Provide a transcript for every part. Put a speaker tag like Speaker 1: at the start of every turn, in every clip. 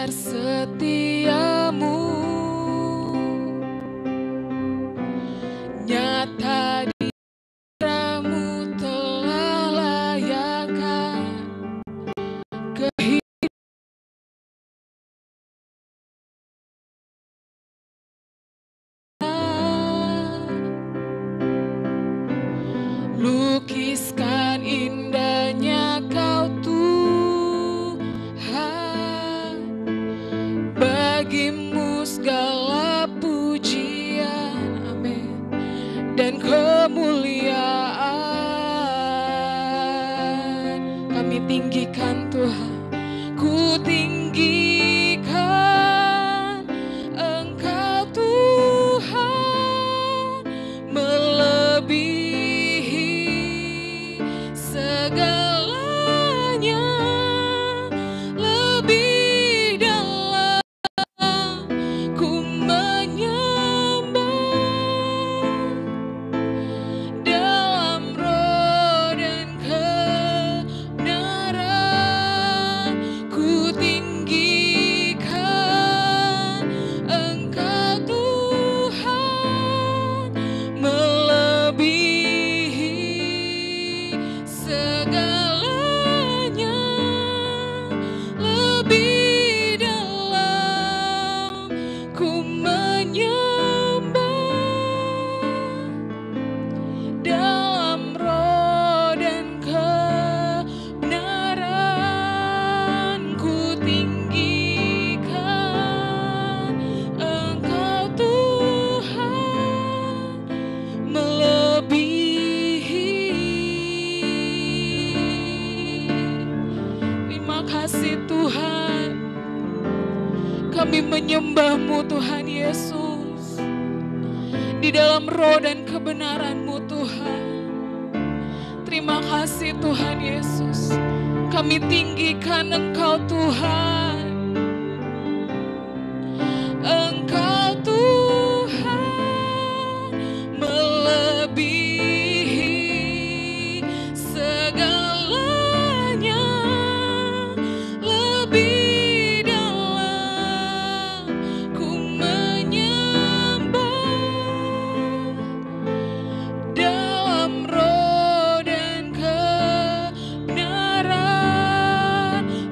Speaker 1: dasar setiamu nyata di caramu telah layakkan kehidupan. Lukiskan indahnya Kau Tuhan, bagimu segala pujian, amin, dan kemuliaan. Kami tinggikan Tuhan, ku tinggikan Engkau Tuhan, melebihi segalanya, lebih dalam ku menyembah, dalam roh dan kebenaran ku tinggikan Engkau Tuhan, melebihi segalanya, lebih dalam ku menyembah, dalam roh dan kebenaran ku tinggikan Engkau Tuhan, melebihi. Terima kasih Tuhan, kami menyembah-Mu Tuhan Yesus, di dalam roh dan kebenaran-Mu Tuhan. Terima kasih Tuhan Yesus, kami tinggikan Engkau Tuhan. Engkau Tuhan, melebihi segalanya, lebih dalam ku menyembah, dalam roh dan kebenaran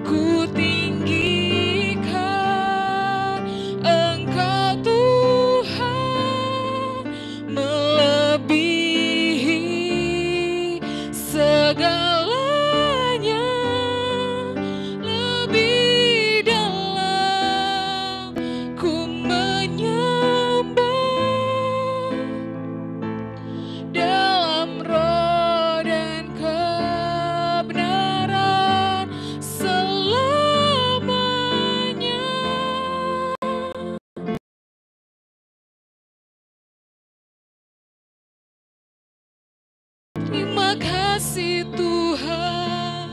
Speaker 1: ku tinggikan Engkau Tuhan, melebihi segalanya, lebih dalam ku menyembah, dalam roh dan kebenaran selamanya. Terima kasih Tuhan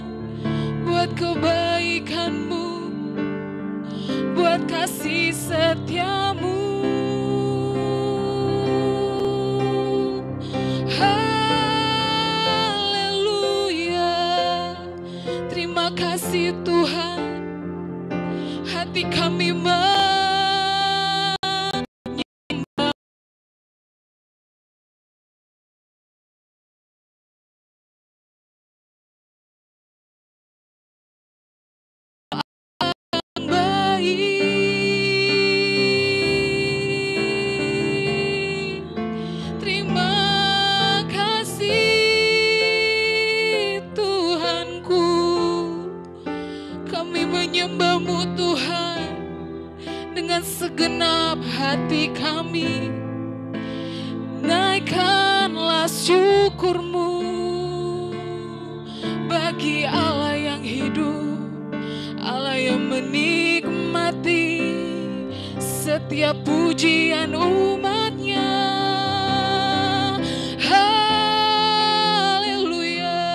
Speaker 1: buat kebaikan-Mu, buat kasih setia-Mu. Haleluya. Terima kasih Tuhan, hati kami baik. Terima kasih Tuhanku, kami menyembah-Mu Tuhan dengan segenap hati kami. Naikkanlah syukur-Mu bagi Allah yang hidup, Allah yang menikmati setiap pujian umat-Nya. Haleluya.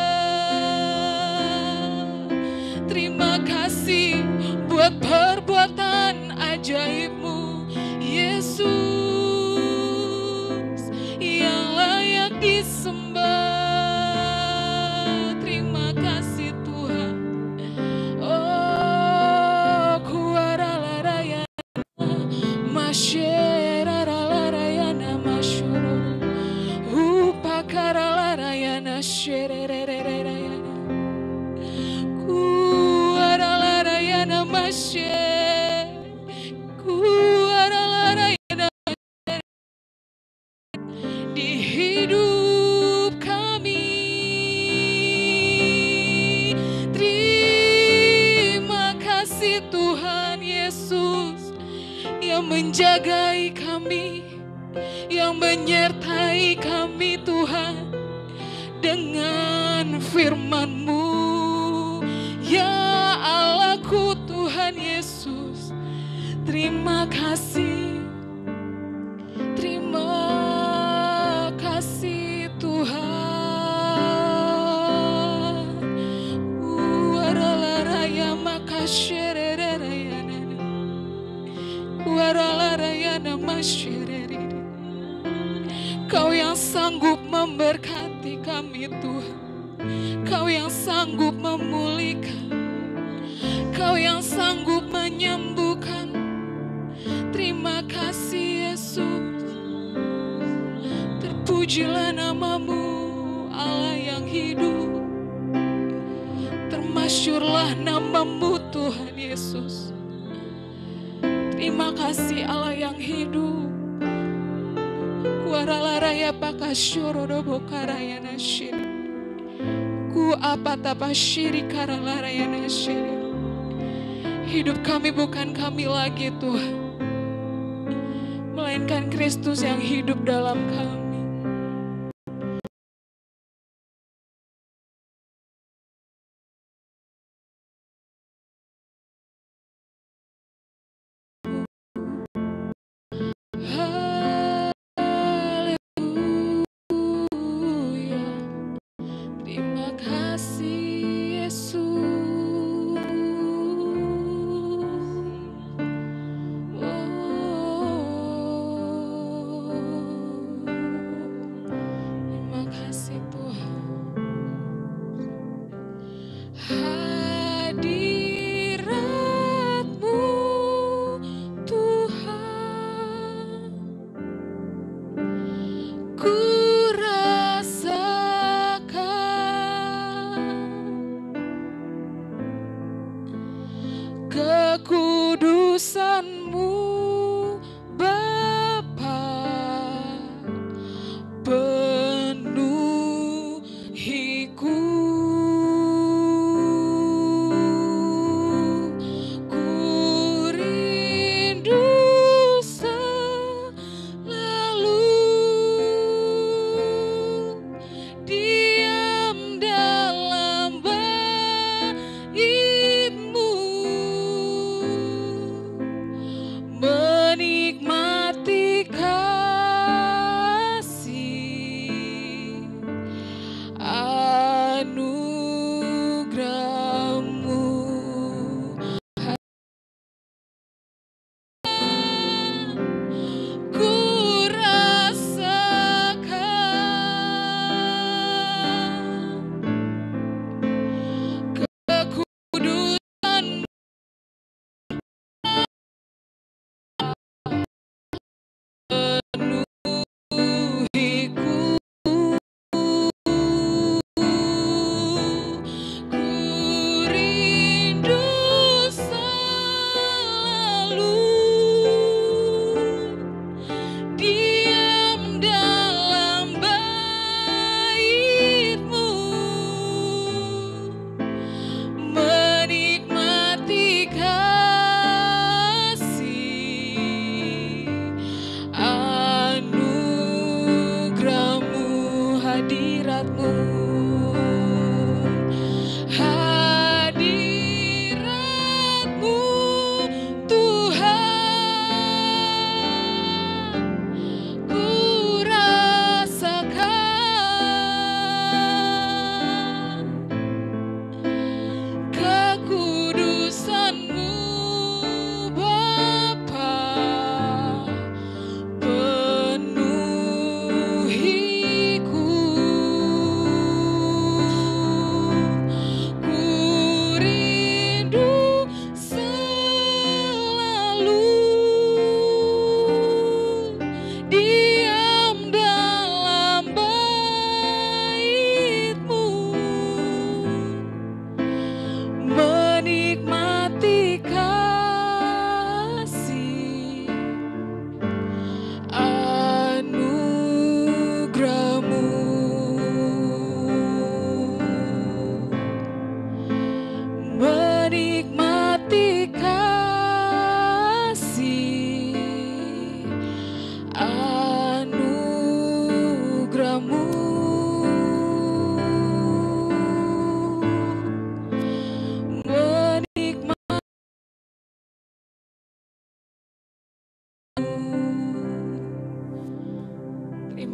Speaker 1: Terima kasih buat perbuatan ajaib-Mu Yesus, yang layak disembah. Terima kasih Tuhan. Oh, kuara yang menjagai kami, yang menyertai kami Tuhan dengan firman-Mu. Ya Allahku Tuhan Yesus, terima kasih. Terima kasih Tuhan. Waralaraya makasherererayana. Waralarayana masyereri. Kau yang sanggup memberkati kami Tuhan. Kau yang sanggup memulihkan. Kau yang sanggup menyembuhkan. Terima kasih Yesus. Terpujilah nama-Mu Allah yang hidup. Termasyurlah nama-Mu Tuhan Yesus. Terima kasih Allah yang hidup. Kuaralaraya pakasyorodobo karayana syiri. Ku apatapa syiri karalarayana syiri. Hidup kami bukan kami lagi Tuhan, melainkan Kristus yang hidup dalam kami. Haleluya. Terima kasih Yesus. Terima kasih Tuhan. Hadirat-Mu Tuhan, ku rasakan kekudusan-Mu Bapa, penuhiku. Ku rindu selalu diam dalam bait-Mu,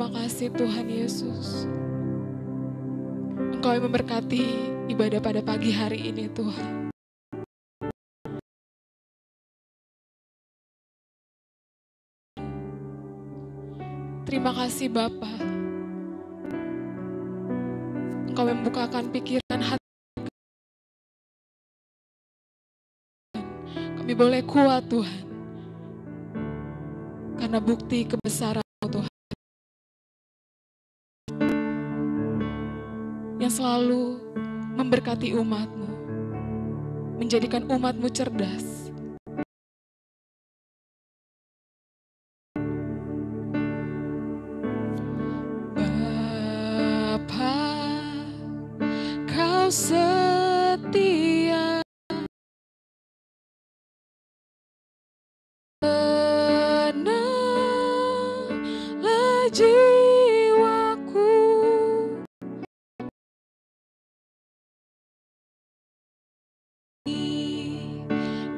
Speaker 1: terima kasih Tuhan Yesus. Engkau yang memberkati ibadah pada pagi hari ini Tuhan. Terima kasih Bapa. Engkau membukakan pikiran hati. Kami boleh kuat Tuhan. Karena bukti kebesaran-Mu Tuhan. Yang selalu memberkati umat-Mu. Menjadikan umat-Mu cerdas. Bapa, Kau setia. Tenanglah jiwaku.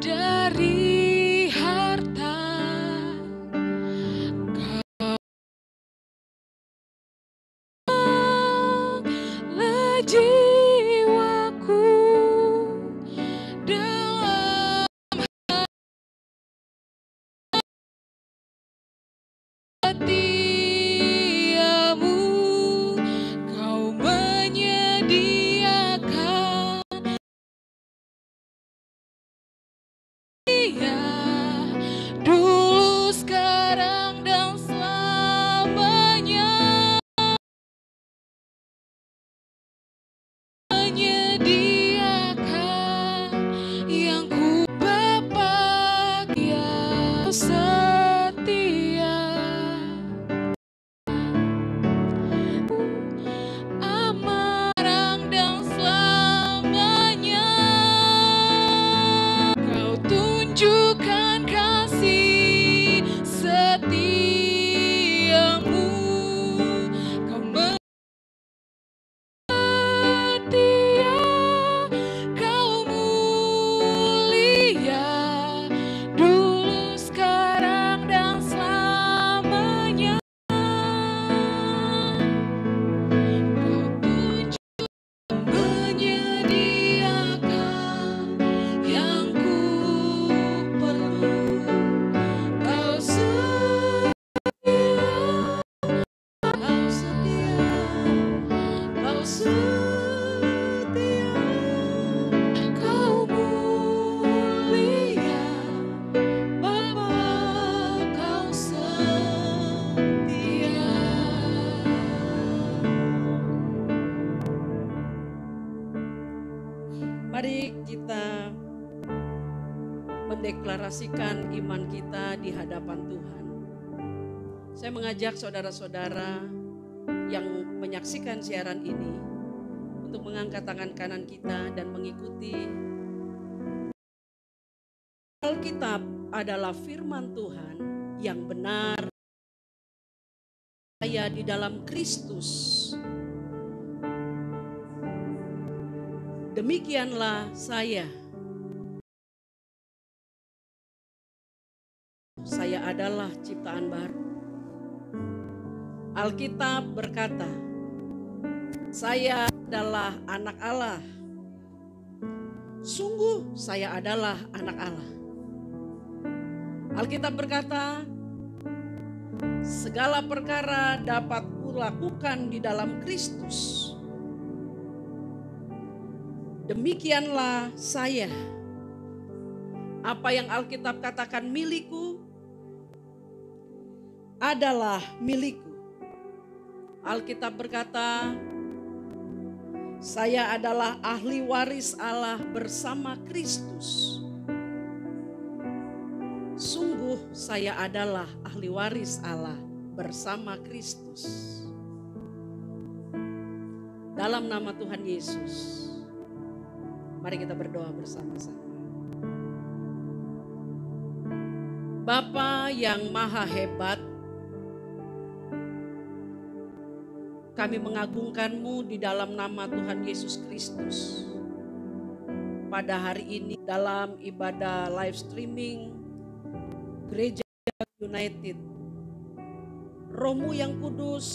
Speaker 1: Dari harta tenanglah jiwaku dalam setiamu. Kau menyediakan dia dulu, sekarang, dan selamanya. Menyediakan yang ku Bapa yang setia. Amarang dan selamanya. Kau tunjukkan kasih setiamu. Kau setia, Kau mulia dulu, sekarang, dan selamanya. Kau tunjukkan menyediakan yang ku perlu. Kau setia, Kau setia, Kau setia, Kau mulia, Bapa, Kau setia.
Speaker 2: Mari kita mendeklarasikan iman kita di hadapan Tuhan. Saya mengajak saudara-saudara yang menyaksikan siaran ini untuk mengangkat tangan kanan kita dan mengikuti. Alkitab adalah firman Tuhan yang benar. Saya di dalam Kristus. Demikianlah saya. Saya adalah ciptaan baru. Alkitab berkata, saya adalah anak Allah. Sungguh saya adalah anak Allah. Alkitab berkata, segala perkara dapat kulakukan di dalam Kristus. Demikianlah saya. Apa yang Alkitab katakan milikku adalah milikku. Alkitab berkata, saya adalah ahli waris Allah bersama Kristus. Sungguh saya adalah ahli waris Allah bersama Kristus. Dalam nama Tuhan Yesus, mari kita berdoa bersama-sama. Bapa yang maha hebat, kami mengagungkan-Mu di dalam nama Tuhan Yesus Kristus. Pada hari ini dalam ibadah live streaming Gereja United, Roh-Mu yang kudus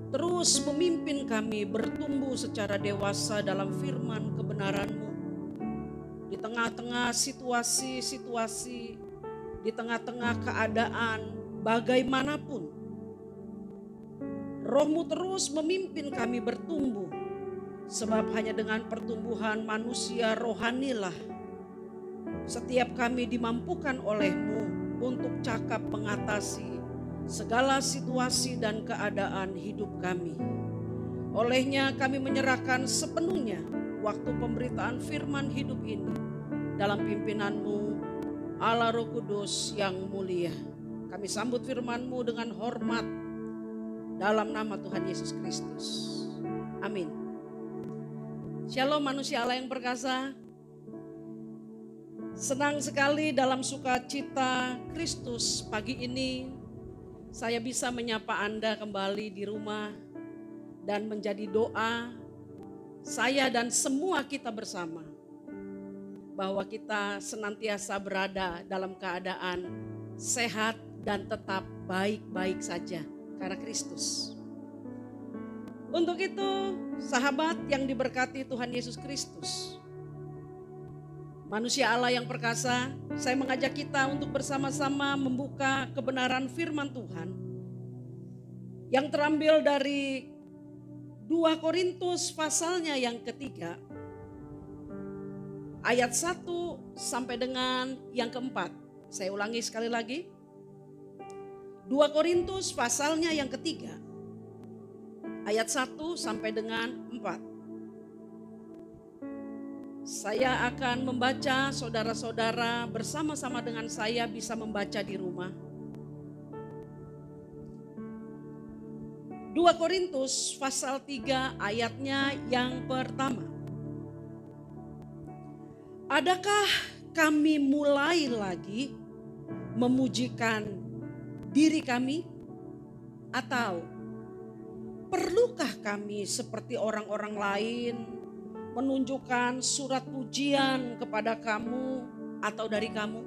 Speaker 2: terus memimpin kami bertumbuh secara dewasa dalam firman kebenaran-Mu. Di tengah-tengah situasi-situasi, di tengah-tengah keadaan bagaimanapun, Roh-Mu terus memimpin kami bertumbuh. Sebab hanya dengan pertumbuhan manusia rohanilah setiap kami dimampukan oleh-Mu untuk cakap mengatasi segala situasi dan keadaan hidup kami. Olehnya kami menyerahkan sepenuhnya waktu pemberitaan firman hidup ini dalam pimpinan-Mu, Allah Roh Kudus yang mulia. Kami sambut firman-Mu dengan hormat dalam nama Tuhan Yesus Kristus. Amin. Shalom manusia Allah yang perkasa. Senang sekali dalam sukacita Kristus pagi ini saya bisa menyapa Anda kembali di rumah dan menjadi doa saya dan semua kita bersama bahwa kita senantiasa berada dalam keadaan sehat dan tetap baik-baik saja karena Kristus. Untuk itu, sahabat yang diberkati Tuhan Yesus Kristus, manusia Allah yang perkasa, saya mengajak kita untuk bersama-sama membuka kebenaran firman Tuhan yang terambil dari 2 Korintus pasalnya yang ketiga, ayat 1 sampai dengan yang keempat. Saya ulangi sekali lagi. 2 Korintus pasalnya yang ketiga, ayat 1 sampai dengan 4. Saya akan membaca, saudara-saudara bersama-sama dengan saya bisa membaca di rumah. 2 Korintus pasal 3 ayatnya yang pertama. Adakah kami mulai lagi memujikan diri kami? Atau perlukah kami seperti orang-orang lain menunjukkan surat pujian kepada kamu atau dari kamu?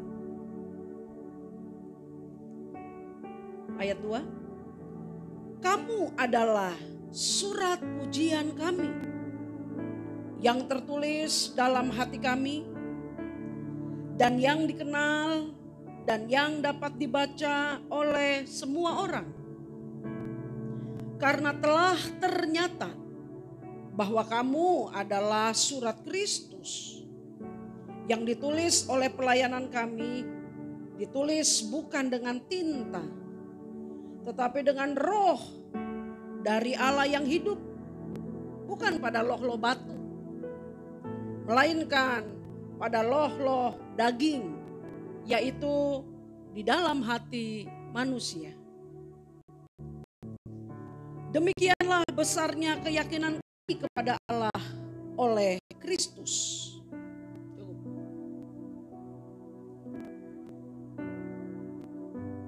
Speaker 2: Ayat 2. Kamu adalah surat pujian kami yang tertulis dalam hati kami dan yang dikenal dan yang dapat dibaca oleh semua orang. Karena telah ternyata bahwa kamu adalah surat Kristus yang ditulis oleh pelayanan kami, ditulis bukan dengan tinta, tetapi dengan roh dari Allah yang hidup, bukan pada loh-loh batu, melainkan pada loh-loh daging, yaitu di dalam hati manusia. Demikianlah besarnya keyakinan kami kepada Allah oleh Kristus.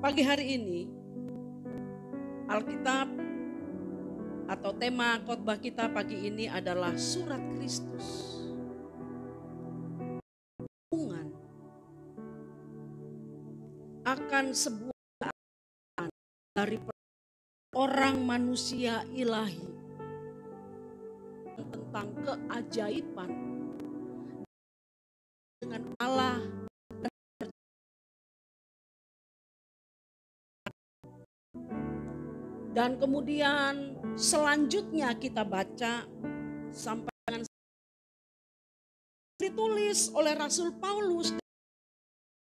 Speaker 2: Pagi hari ini Alkitab atau tema khotbah kita pagi ini adalah surat Kristus. Hubungan akan sebuah dari orang manusia ilahi tentang keajaiban dengan Allah. Dan kemudian selanjutnya kita baca sampai dengan ditulis oleh Rasul Paulus.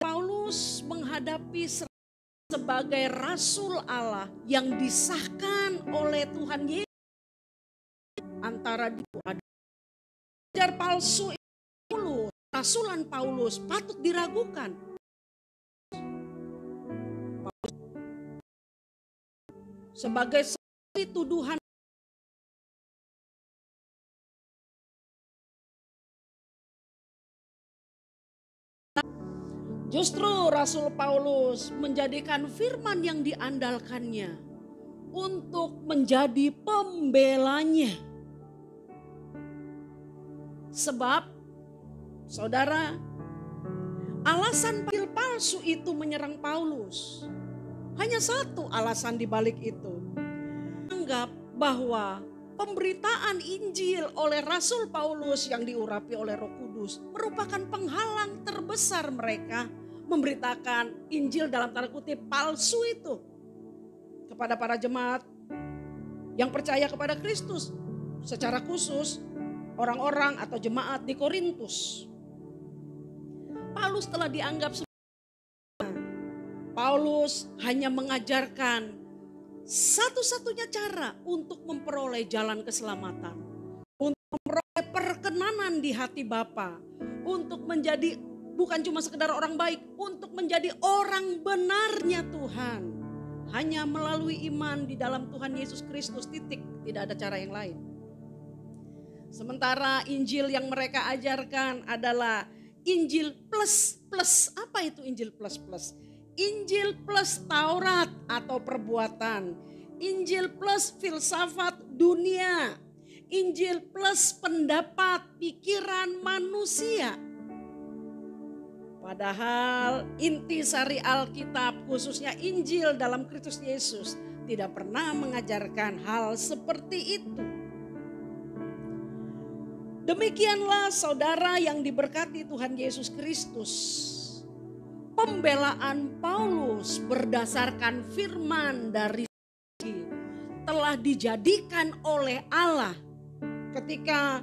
Speaker 2: Paulus menghadapi sebagai Rasul Allah yang disahkan oleh Tuhan Yesus. Antara ajar palsu Paulus, rasulan Paulus patut diragukan. Sebagai tuduhan justru Rasul Paulus menjadikan firman yang diandalkannya untuk menjadi pembelanya. Sebab saudara, alasan palsu itu menyerang Paulus Hanya satu alasan di balik itu. Anggap bahwa pemberitaan Injil oleh Rasul Paulus yang diurapi oleh Roh Kudus merupakan penghalang terbesar mereka memberitakan Injil dalam tanda kutip palsu itu kepada para jemaat yang percaya kepada Kristus, secara khusus orang-orang atau jemaat di Korintus. Paulus telah dianggap Paulus hanya mengajarkan satu-satunya cara untuk memperoleh jalan keselamatan, untuk memperoleh perkenanan di hati Bapa, untuk menjadi bukan cuma sekedar orang baik, untuk menjadi orang benarnya Tuhan. Hanya melalui iman di dalam Tuhan Yesus Kristus, titik, tidak ada cara yang lain. Sementara Injil yang mereka ajarkan adalah Injil plus. Apa itu Injil plus? Injil plus Taurat atau perbuatan. Injil plus filsafat dunia. Injil plus pendapat pikiran manusia. Padahal intisari Alkitab, khususnya Injil dalam Kristus Yesus, tidak pernah mengajarkan hal seperti itu. Demikianlah saudara yang diberkati Tuhan Yesus Kristus. Pembelaan Paulus berdasarkan firman dari telah dijadikan oleh Allah ketika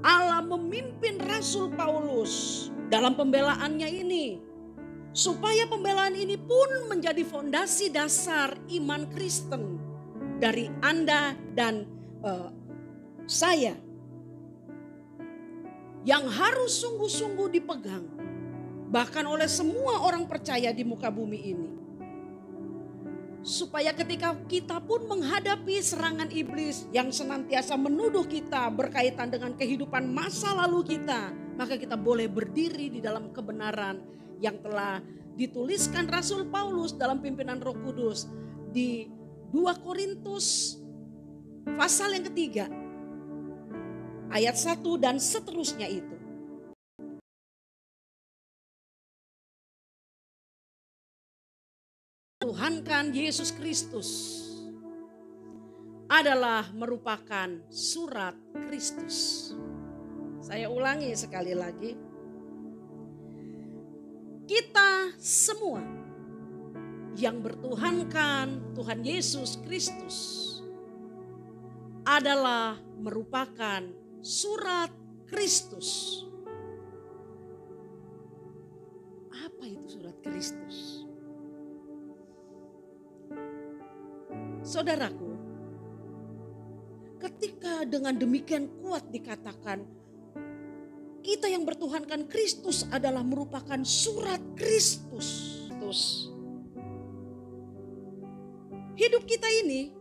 Speaker 2: Allah memimpin Rasul Paulus dalam pembelaannya ini, supaya pembelaan ini pun menjadi fondasi dasar iman Kristen dari Anda dan saya, yang harus sungguh-sungguh dipegang bahkan oleh semua orang percaya di muka bumi ini. Supaya ketika kita pun menghadapi serangan iblis yang senantiasa menuduh kita berkaitan dengan kehidupan masa lalu kita, maka kita boleh berdiri di dalam kebenaran yang telah dituliskan Rasul Paulus dalam pimpinan Roh Kudus di 2 Korintus pasal yang ketiga, ayat 1 dan seterusnya itu. Tuhankan Yesus Kristus adalah merupakan surat Kristus. Saya ulangi sekali lagi. Kita semua yang bertuhankan Tuhan Yesus Kristus adalah merupakan surat Kristus. Apa itu surat Kristus? Saudaraku, ketika dengan demikian kuat dikatakan kita yang bertuhankan Kristus adalah merupakan surat Kristus. Hidup kita ini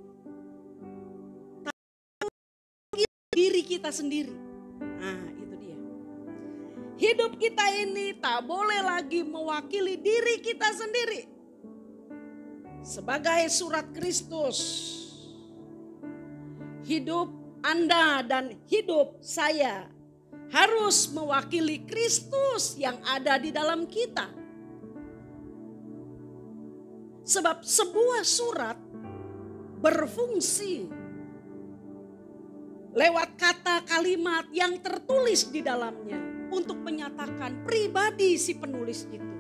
Speaker 2: diri kita sendiri. Nah, itu dia. Hidup kita ini tak boleh lagi mewakili diri kita sendiri. Sebagai surat Kristus, hidup Anda dan hidup saya harus mewakili Kristus yang ada di dalam kita. Sebab sebuah surat berfungsi lewat kata kalimat yang tertulis di dalamnya untuk menyatakan pribadi si penulis itu.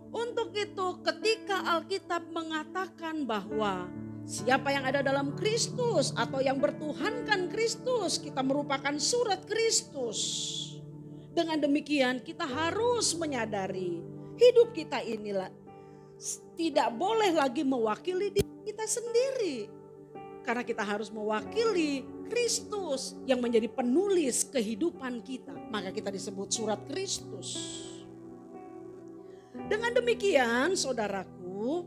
Speaker 2: Untuk itu ketika Alkitab mengatakan bahwa siapa yang ada dalam Kristus atau yang bertuhankan Kristus, kita merupakan surat Kristus. Dengan demikian kita harus menyadari hidup kita inilah tidak boleh lagi mewakili diri kita sendiri. Karena kita harus mewakili Kristus yang menjadi penulis kehidupan kita. Maka kita disebut surat Kristus. Dengan demikian saudaraku,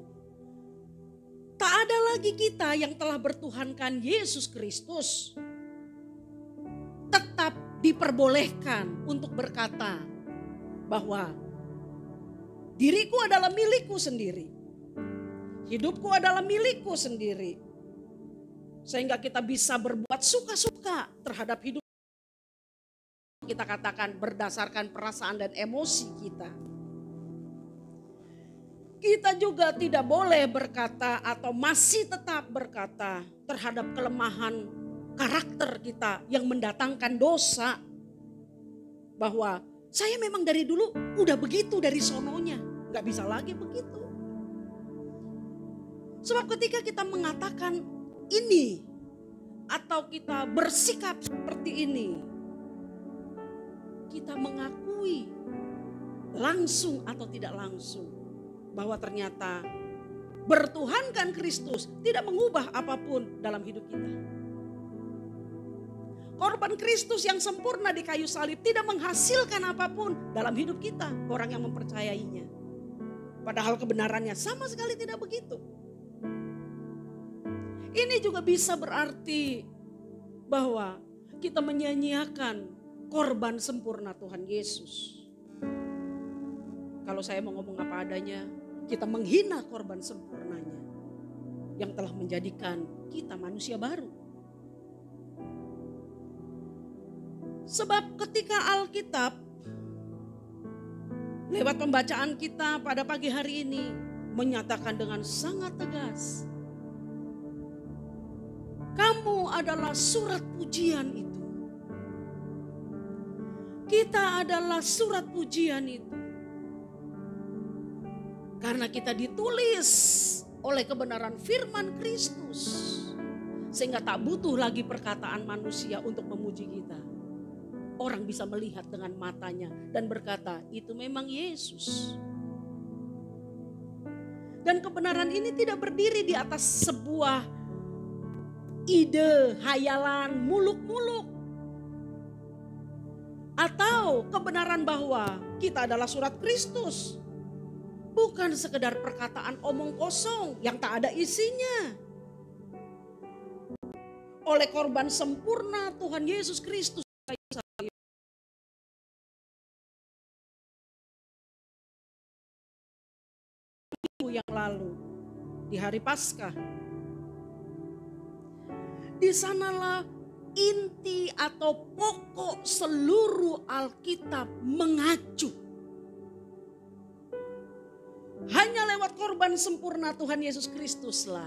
Speaker 2: tak ada lagi kita yang telah bertuhankan Yesus Kristus tetap diperbolehkan untuk berkata bahwa diriku adalah milikku sendiri. Hidupku adalah milikku sendiri. Sehingga kita bisa berbuat suka-suka terhadap hidup. Kita katakan berdasarkan perasaan dan emosi kita. Kita juga tidak boleh berkata atau masih tetap berkata terhadap kelemahan karakter kita yang mendatangkan dosa. Bahwa saya memang dari dulu udah begitu dari sononya. Gak bisa lagi begitu. Sebab ketika kita mengatakan ini atau kita bersikap seperti ini, kita mengakui langsung atau tidak langsung bahwa ternyata bertuhankan Kristus tidak mengubah apapun dalam hidup kita. Korban Kristus yang sempurna di kayu salib tidak menghasilkan apapun dalam hidup kita, orang yang mempercayainya. Padahal kebenarannya sama sekali tidak begitu. Ini juga bisa berarti bahwa kita menyanyiakan korban sempurna Tuhan Yesus. Kalau saya mau ngomong apa adanya, kita menghina korban sempurnanya yang telah menjadikan kita manusia baru. Sebab ketika Alkitab lewat pembacaan kita pada pagi hari ini menyatakan dengan sangat tegas, kamu adalah surat pujian itu. Kita adalah surat pujian itu. Karena kita ditulis oleh kebenaran firman Kristus. Sehingga tak butuh lagi perkataan manusia untuk memuji kita. Orang bisa melihat dengan matanya dan berkata, itu memang Yesus. Dan kebenaran ini tidak berdiri di atas sebuah ide, hayalan, muluk-muluk. Atau kebenaran bahwa kita adalah surat Kristus. Bukan sekedar perkataan omong kosong yang tak ada isinya. Oleh korban sempurna Tuhan Yesus Kristus yang lalu di hari Paskah. Di sanalah inti atau pokok seluruh Alkitab mengacu. Hanya lewat korban sempurna Tuhan Yesus Kristuslah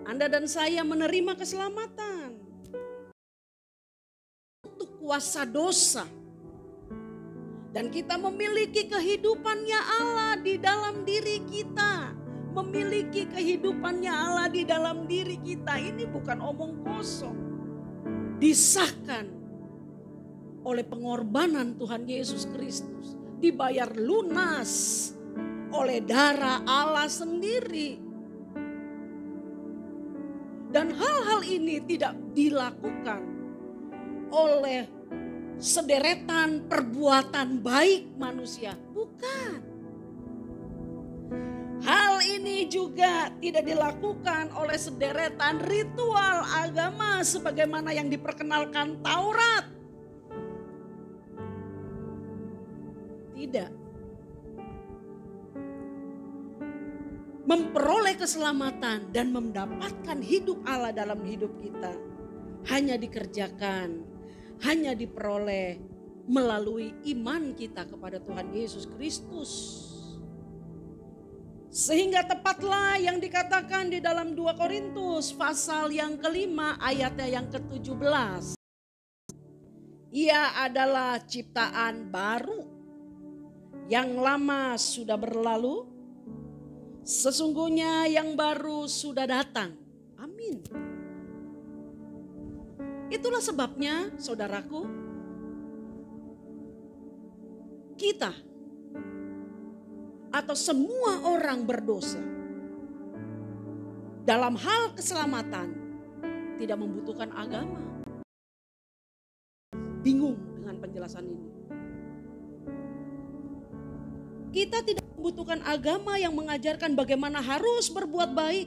Speaker 2: Anda dan saya menerima keselamatan. Untuk kuasa dosa. Dan kita memiliki kehidupannya Allah di dalam diri kita. Memiliki kehidupannya Allah di dalam diri kita. Ini bukan omong kosong. Disahkan oleh pengorbanan Tuhan Yesus Kristus. Dibayar lunas oleh darah Allah sendiri. Dan hal-hal ini tidak dilakukan oleh sederetan perbuatan baik manusia. Bukan. Hal ini juga tidak dilakukan oleh sederetan ritual agama sebagaimana yang diperkenalkan Taurat. Tidak. Memperoleh keselamatan dan mendapatkan hidup Allah dalam hidup kita hanya dikerjakan, hanya diperoleh melalui iman kita kepada Tuhan Yesus Kristus. Sehingga tepatlah yang dikatakan di dalam 2 Korintus pasal yang kelima ayatnya yang ke-17. Ia adalah ciptaan baru, yang lama sudah berlalu. Sesungguhnya yang baru sudah datang. Amin. Itulah sebabnya saudaraku, kita atau semua orang berdosa dalam hal keselamatan tidak membutuhkan agama. Bingung dengan penjelasan ini. Kita tidak membutuhkan agama yang mengajarkan bagaimana harus berbuat baik.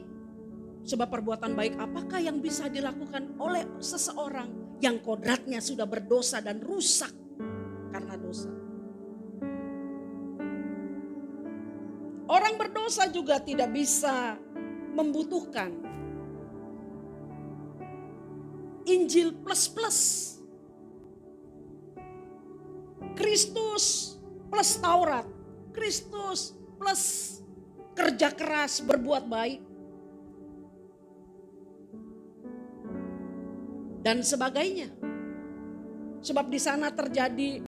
Speaker 2: Sebab perbuatan baik apakah yang bisa dilakukan oleh seseorang yang kodratnya sudah berdosa dan rusak karena dosa. Orang berdosa juga tidak bisa membutuhkan Injil plus-plus. Kristus plus Taurat. Kristus plus kerja keras, berbuat baik, dan sebagainya. Sebab di sana terjadi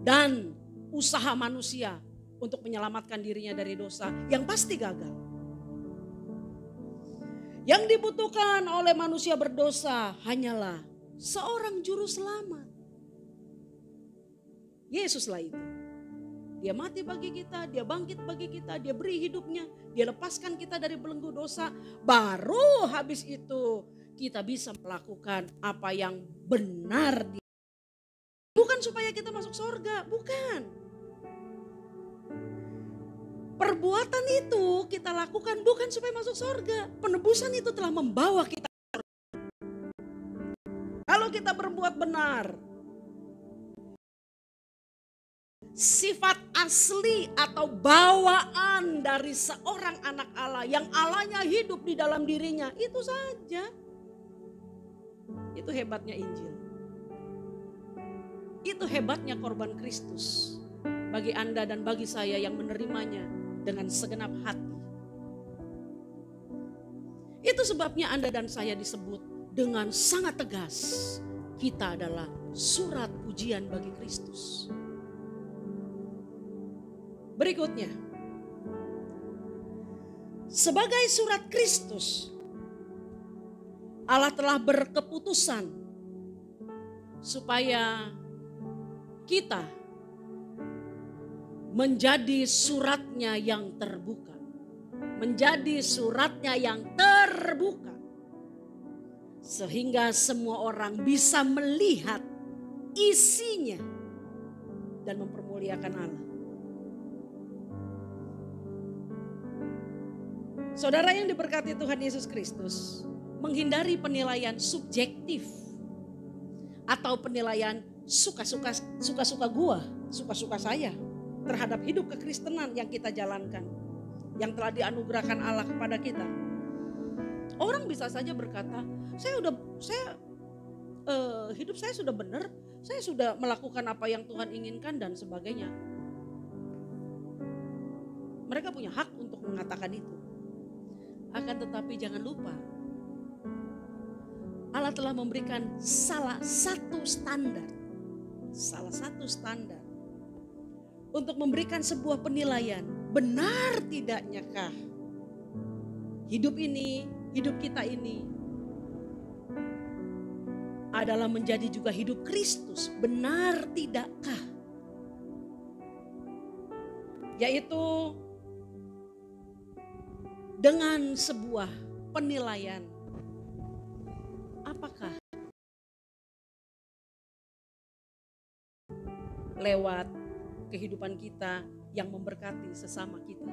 Speaker 2: dan usaha manusia untuk menyelamatkan dirinya dari dosa yang pasti gagal. Yang dibutuhkan oleh manusia berdosa hanyalah seorang juru selamat. Yesuslah itu. Dia mati bagi kita, dia bangkit bagi kita, dia beri hidupnya, dia lepaskan kita dari belenggu dosa. Baru habis itu kita bisa melakukan apa yang benar. Bukan supaya kita masuk surga, bukan. Perbuatan itu kita lakukan bukan supaya masuk surga. Penebusan itu telah membawa kita. Kalau kita berbuat benar, sifat asli atau bawaan dari seorang anak Allah yang Allahnya hidup di dalam dirinya, itu saja. Itu hebatnya Injil. Itu hebatnya korban Kristus bagi Anda dan bagi saya yang menerimanya dengan segenap hati. Itu sebabnya Anda dan saya disebut dengan sangat tegas, kita adalah surat pujian bagi Kristus. Berikutnya, sebagai surat Kristus, Allah telah berkeputusan supaya kita menjadi suratnya yang terbuka. Menjadi suratnya yang terbuka. Sehingga semua orang bisa melihat isinya dan mempermuliakan Allah. Saudara yang diberkati Tuhan Yesus Kristus, menghindari penilaian subjektif atau penilaian suka-suka gua, suka-suka saya terhadap hidup kekristenan yang kita jalankan, yang telah dianugerahkan Allah kepada kita. Orang bisa saja berkata, hidup saya sudah benar, saya sudah melakukan apa yang Tuhan inginkan dan sebagainya. Mereka punya hak untuk mengatakan itu. Akan tetapi jangan lupa, Allah telah memberikan salah satu standar untuk memberikan sebuah penilaian, benar tidaknyakah hidup kita ini adalah menjadi juga hidup Kristus, benar tidakkah? Yaitu dengan sebuah penilaian, apakah lewat kehidupan kita yang memberkati sesama kita?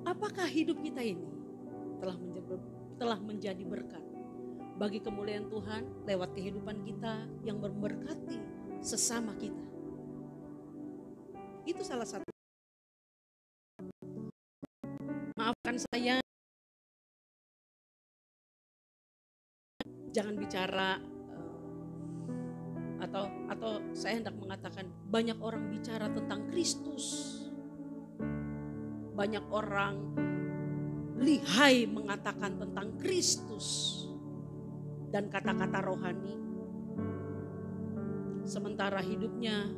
Speaker 2: Apakah hidup kita ini telah menjadi berkat bagi kemuliaan Tuhan lewat kehidupan kita yang memberkati sesama kita? Itu salah satu. Maafkan saya, jangan bicara atau saya hendak mengatakan banyak orang bicara tentang Kristus. Banyak orang lihai mengatakan tentang Kristus dan kata-kata rohani. Sementara hidupnya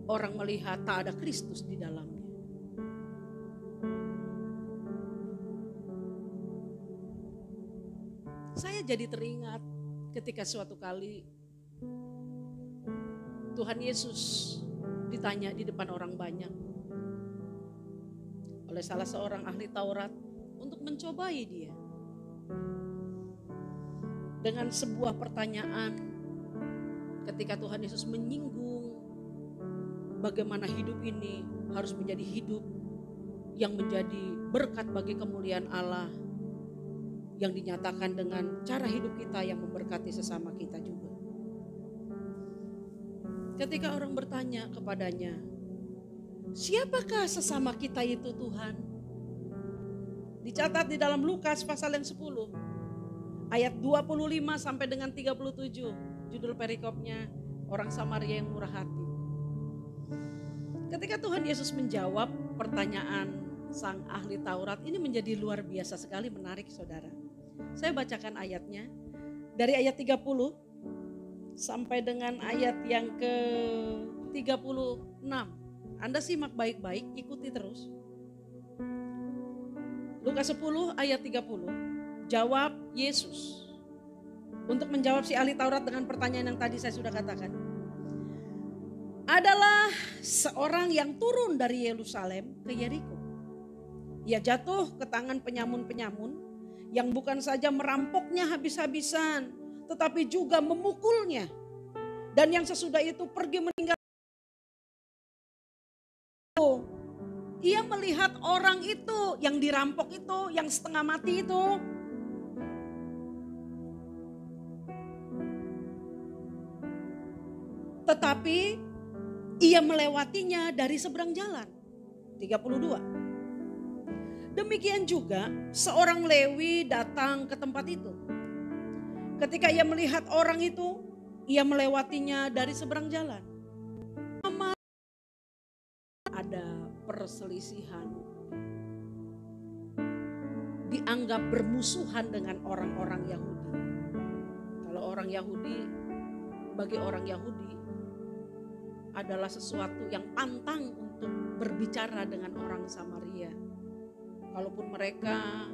Speaker 2: orang melihat tak ada Kristus di dalamnya. Saya jadi teringat ketika suatu kali Tuhan Yesus ditanya di depan orang banyak oleh salah seorang ahli Taurat untuk mencobai dia dengan sebuah pertanyaan. Ketika Tuhan Yesus menyinggung bagaimana hidup ini harus menjadi hidup yang menjadi berkat bagi kemuliaan Allah, yang dinyatakan dengan cara hidup kita yang memberkati sesama kita juga. Ketika orang bertanya kepadanya, siapakah sesama kita itu Tuhan? Dicatat di dalam Lukas pasal yang 10, ayat 25 sampai dengan 37, judul perikopnya orang Samaria yang murah hati. Ketika Tuhan Yesus menjawab pertanyaan sang ahli Taurat, ini menjadi luar biasa sekali, menarik saudara. Saya bacakan ayatnya dari ayat 30 sampai dengan ayat yang ke 36. Anda simak baik-baik, ikuti terus. Lukas 10 ayat 30, jawab Yesus. Untuk menjawab si ahli Taurat dengan pertanyaan yang tadi saya sudah katakan. Adalah seorang yang turun dari Yerusalem ke Yeriko. Ia jatuh ke tangan penyamun-penyamun yang bukan saja merampoknya habis-habisan, tetapi juga memukulnya. Dan yang sesudah itu pergi meninggal. Ia melihat orang itu yang dirampok itu, yang setengah mati itu. Tetapi ia melewatinya dari seberang jalan. 32. Demikian juga seorang Lewi datang ke tempat itu. Ketika ia melihat orang itu, ia melewatinya dari seberang jalan. Ada perselisihan. Dianggap bermusuhan dengan orang-orang Yahudi. Kalau orang Yahudi, bagi orang Yahudi adalah sesuatu yang pantang untuk berbicara dengan orang Samaria. Kalaupun mereka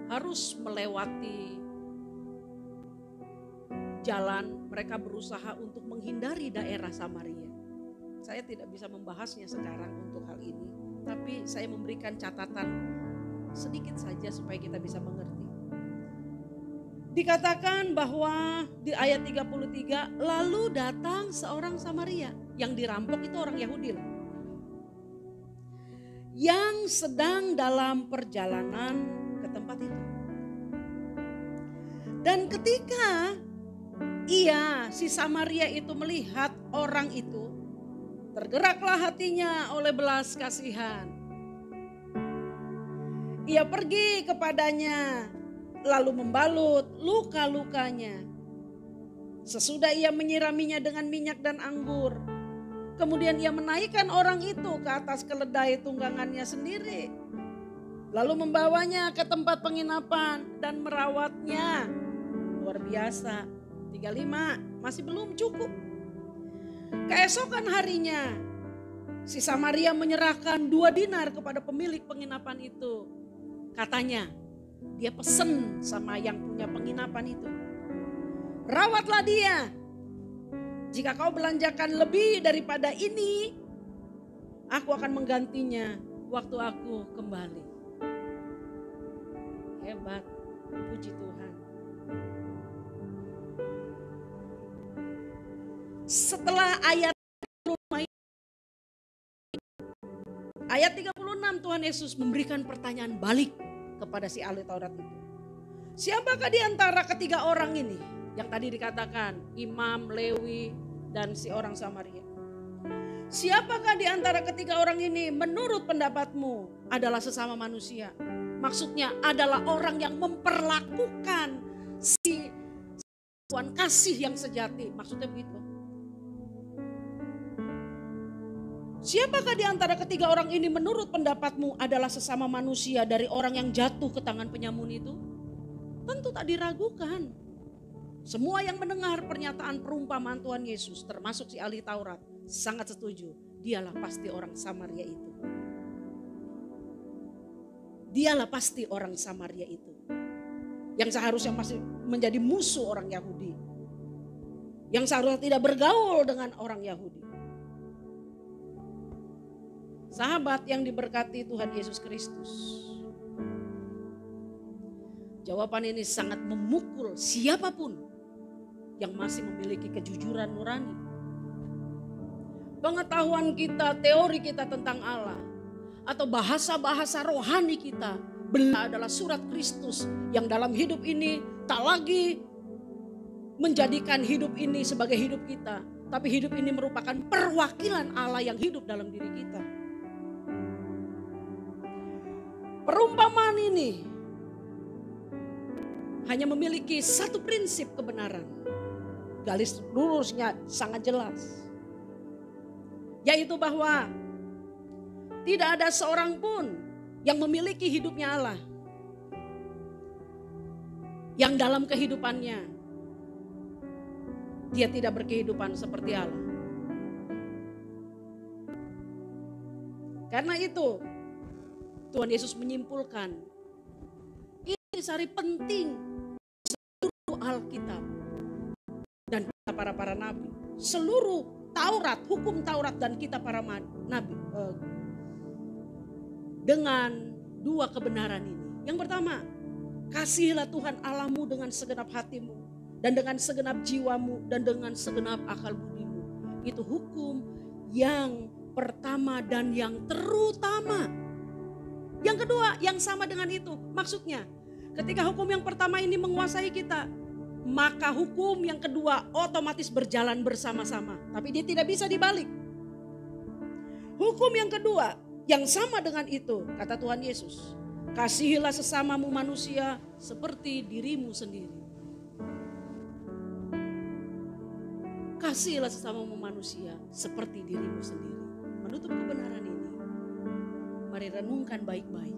Speaker 2: harus melewati jalan, mereka berusaha untuk menghindari daerah Samaria. Saya tidak bisa membahasnya sekarang untuk hal ini, tapi saya memberikan catatan sedikit saja supaya kita bisa mengerti. Dikatakan bahwa di ayat 33, lalu datang seorang Samaria, yang dirampok itu orang Yahudi lah, yang sedang dalam perjalanan ke tempat itu. Dan ketika si Samaria itu melihat orang itu, tergeraklah hatinya oleh belas kasihan. Ia pergi kepadanya, lalu membalut luka-lukanya. Sesudah ia menyiraminya dengan minyak dan anggur, kemudian ia menaikkan orang itu ke atas keledai tunggangannya sendiri. Lalu membawanya ke tempat penginapan dan merawatnya. Luar biasa. 35, masih belum cukup. Keesokan harinya, si Samaria menyerahkan 2 dinar kepada pemilik penginapan itu. Katanya, dia pesen sama yang punya penginapan itu. Rawatlah dia. Jika kau belanjakan lebih daripada ini, aku akan menggantinya waktu aku kembali. Hebat, puji Tuhan. Setelah ayat 36, Tuhan Yesus memberikan pertanyaan balik kepada si ahli Taurat itu. Siapakah di antara ketiga orang ini? Yang tadi dikatakan imam, Lewi, dan si orang Samaria. Siapakah di antara ketiga orang ini menurut pendapatmu adalah sesama manusia? Maksudnya adalah orang yang memperlakukan si Tuhan kasih yang sejati. Maksudnya begitu. Siapakah di antara ketiga orang ini menurut pendapatmu adalah sesama manusia dari orang yang jatuh ke tangan penyamun itu? Tentu tak diragukan. Semua yang mendengar pernyataan perumpamaan Tuhan Yesus, termasuk si ahli Taurat, sangat setuju. Dialah pasti orang Samaria itu. Dialah pasti orang Samaria itu. Yang seharusnya masih menjadi musuh orang Yahudi. Yang seharusnya tidak bergaul dengan orang Yahudi. Sahabat yang diberkati Tuhan Yesus Kristus. Jawaban ini sangat memukul siapapun yang masih memiliki kejujuran nurani. Pengetahuan kita, teori kita tentang Allah, atau bahasa-bahasa rohani kita, benar adalah surat Kristus yang dalam hidup ini tak lagi menjadikan hidup ini sebagai hidup kita, tapi hidup ini merupakan perwakilan Allah yang hidup dalam diri kita. Perumpamaan ini hanya memiliki satu prinsip kebenaran. Garis lurusnya sangat jelas. Yaitu bahwa tidak ada seorang pun yang memiliki hidupnya Allah. Yang dalam kehidupannya dia tidak berkehidupan seperti Allah. Karena itu Tuhan Yesus menyimpulkan ini sari penting seluruh Alkitab dan para nabi, seluruh Taurat, hukum Taurat dan kitab para nabi dengan dua kebenaran ini. Yang pertama, kasihilah Tuhan Allahmu dengan segenap hatimu dan dengan segenap jiwamu dan dengan segenap akal budimu. Itu hukum yang pertama dan yang terutama. Yang kedua yang sama dengan itu. Maksudnya ketika hukum yang pertama ini menguasai kita, maka hukum yang kedua otomatis berjalan bersama-sama. Tapi dia tidak bisa dibalik. Hukum yang kedua yang sama dengan itu, kata Tuhan Yesus, kasihilah sesamamu manusia seperti dirimu sendiri. Kasihilah sesamamu manusia seperti dirimu sendiri. Menutup kebenaran ini, mari renungkan baik-baik.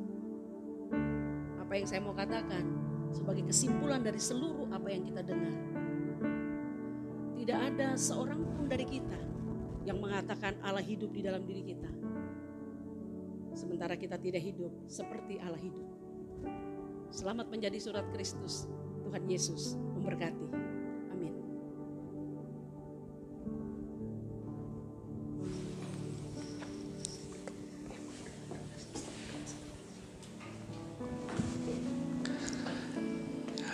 Speaker 2: Apa yang saya mau katakan sebagai kesimpulan dari seluruh apa yang kita dengar. Tidak ada seorang pun dari kita yang mengatakan Allah hidup di dalam diri kita. Sementara kita tidak hidup seperti Allah hidup. Selamat menjadi surat Kristus. Tuhan Yesus memberkati. Amin.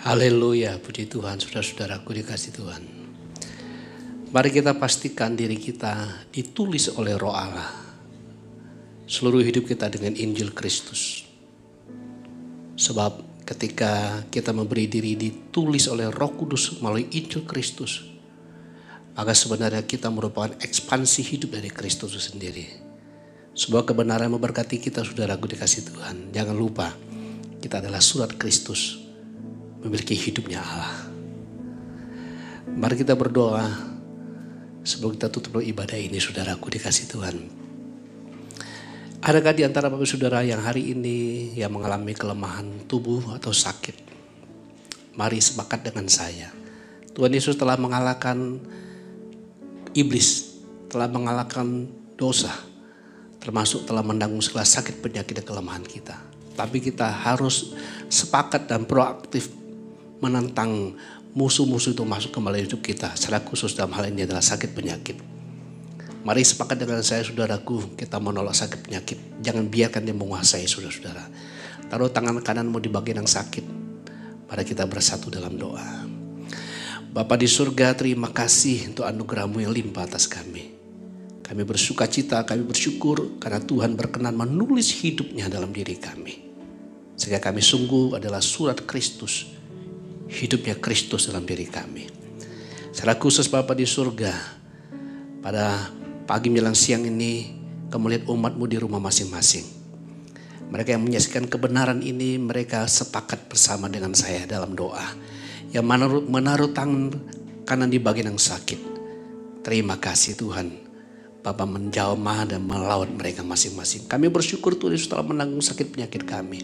Speaker 3: Haleluya, puji Tuhan, saudara-saudaraku dikasih Tuhan. Mari kita pastikan diri kita ditulis oleh Roh Allah. Seluruh hidup kita dengan Injil Kristus. Sebab ketika kita memberi diri ditulis oleh Roh Kudus melalui Injil Kristus, maka sebenarnya kita merupakan ekspansi hidup dari Kristus itu sendiri. Sebuah kebenaran memberkati kita, saudaraku dikasih Tuhan. Jangan lupa, kita adalah surat Kristus, memiliki hidupnya Allah. Mari kita berdoa sebelum kita tutup ibadah ini, saudaraku dikasih Tuhan. Adakah di antara Bapak Saudara yang hari ini yang mengalami kelemahan tubuh atau sakit? Mari sepakat dengan saya. Tuhan Yesus telah mengalahkan iblis, telah mengalahkan dosa, termasuk telah menanggung segala sakit, penyakit dan kelemahan kita. Tapi kita harus sepakat dan proaktif menentang musuh-musuh itu masuk kembali hidup kita. Secara khusus dalam hal ini adalah sakit penyakit. Mari sepakat dengan saya, saudaraku, kita menolak sakit penyakit. Jangan biarkan dia menguasai, saudara-saudara. Taruh tangan kananmu di bagian yang sakit. Mari kita bersatu dalam doa. Bapa di surga, terima kasih untuk anugerah-Mu yang limpah atas kami. Kami bersukacita, kami bersyukur karena Tuhan berkenan menulis hidupnya dalam diri kami. Sehingga kami sungguh adalah surat Kristus. Hidupnya Kristus dalam diri kami. Secara khusus Bapa di surga, pada pagi menjelang siang ini, Kamu lihat umat-Mu di rumah masing-masing. Mereka yang menyaksikan kebenaran ini, mereka sepakat bersama dengan saya dalam doa. Yang menaruh tangan kanan di bagian yang sakit. Terima kasih Tuhan. Bapa menjamah dan melawat mereka masing-masing. Kami bersyukur Tuhan Yesus telah menanggung sakit penyakit kami.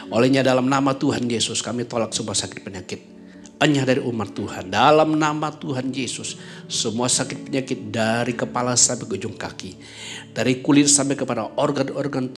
Speaker 3: Olehnya dalam nama Tuhan Yesus kami tolak semua sakit penyakit. Enyah dari umat Tuhan. Dalam nama Tuhan Yesus. Semua sakit penyakit dari kepala sampai ke ujung kaki. Dari kulit sampai kepada organ-organ